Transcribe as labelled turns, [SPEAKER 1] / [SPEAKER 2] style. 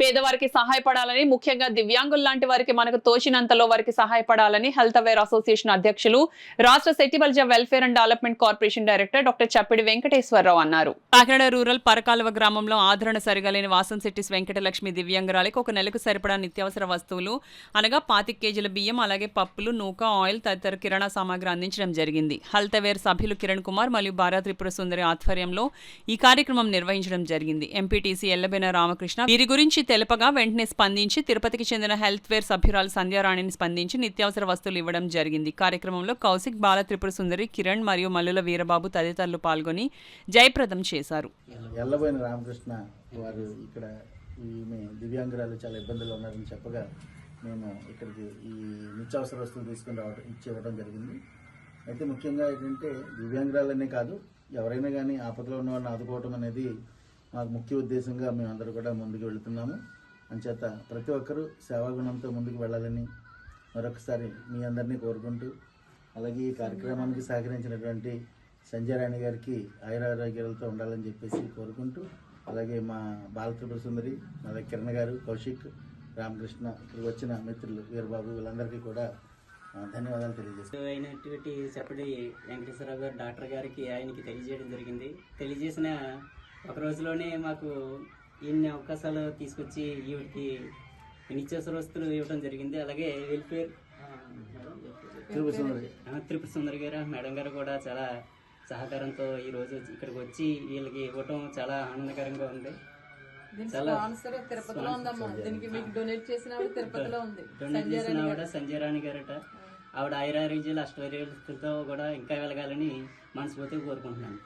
[SPEAKER 1] పేదవారికి సహాయపడాలని, ముఖ్యంగా దివ్యాంగుల లాంటి వారికి మనకు తోచినంతలో వారికి సహాయపడాలని హెల్త్ అవేర్ అసోసియేషన్ అధ్యక్షులు, రాష్ట్ర Settibalija welfare and development corporation director doctor Chappidi Venkateswararao అన్నారు. కాకినాడ రూరల్ పరకాలువ గ్రామంలో ఆదరణ సరిగలేని వాసంశెట్టి వెంకటలక్ష్మి దివ్యాంగురాలికి ఒక నెలకు సరిపడా నిత్యావసర వస్తువులు అనగా 25 కేజీల బియ్యం, అలాగే పప్పులు, నూక, ఆయిల్ తదితర కిరాణా సామాగ్రి అందించడం జరిగింది. హెల్త్ అవేర్ సభ్యులు కిరణ్ కుమార్ మరియు భార్య త్రిపుర సుందరి ఆధ్వర్యంలో ఈ కార్యక్రమం నిర్వహించడం జరిగింది. ఎంపీటీసీ ఎల్లబెన రామకృష్ణ వీరి గురించి తెలుపగా వెంటనే స్పందించి తిరుపతికి చెందిన హెల్త్ వేర్ సభ్యురాలు సంధ్యారాణిని స్పందించి నిత్యావసర వస్తువులు ఇవ్వడం జరిగింది. కార్యక్రమంలో కౌశిక్, బాల త్రిపుర సుందరి, కిరణ్ మరియు మల్లుల వీరబాబు తదితరులు పాల్గొని జయప్రదం చేశారు.
[SPEAKER 2] ఎల్లబోయిన రామకృష్ణ వారు ఇక్కడ ఈమె దివ్యాంగురాలు చాలా ఇబ్బందులు ఉన్నారని చెప్పగా మేము ఇక్కడికి ఈ నిత్యావసర వస్తువులు తీసుకుని ఇవ్వడం జరిగింది. అయితే ముఖ్యంగా ఏంటంటే దివ్యాంగురాలనే కాదు, ఎవరైనా కానీ ఆపదలో ఉన్న వాళ్ళని ఆదుకోవడం అనేది మాకు ముఖ్య ఉద్దేశంగా మేమందరూ కూడా ముందుకు వెళుతున్నాము. అంచేత ప్రతి ఒక్కరూ సేవాగుణంతో ముందుకు వెళ్ళాలని మరొకసారి మీ అందరినీ కోరుకుంటూ, అలాగే ఈ కార్యక్రమానికి సహకరించినటువంటి సంధ్యారాణి గారికి ఆయురారోగ్యాలతో ఉండాలని చెప్పేసి కోరుకుంటూ, అలాగే మా బాలత్రిపుర సుందరి, అలాగే కిరణ్ గారు, కౌశిక్, రామకృష్ణ, ఇప్పుడు వచ్చిన మిత్రులు వీరబాబు వీళ్ళందరికీ కూడా ధన్యవాదాలు తెలియజేస్తాను.
[SPEAKER 3] అయినటువంటి చప్పటి వెంకటేశ్వరరావు గారు డాక్టర్ గారికి ఆయనకి తెలియజేయడం జరిగింది. తెలియజేసిన ఒక రోజులోనే మాకు ఇన్ని అవకాశాలు తీసుకొచ్చి ఈవిడికి నిత్యావసర వస్తువులు ఇవ్వడం జరిగింది. అలాగే వెల్ఫేర్ త్రిపుర సుందరి గారు మేడం గారు కూడా చాలా సహకారంతో ఈరోజు ఇక్కడికి వచ్చి వీళ్ళకి ఇవ్వటం చాలా ఆనందకరంగా ఉంది.
[SPEAKER 4] డొనేట్ చేసిన
[SPEAKER 3] ఆవిడ సంధ్యారాణి గారట. ఆవిడ ఆయురారోగ్యాలు అష్టైర్యాలతో కూడా ఇంకా వెళ్ళగాలని మనస్ఫూర్తిగా కోరుకుంటున్నాను.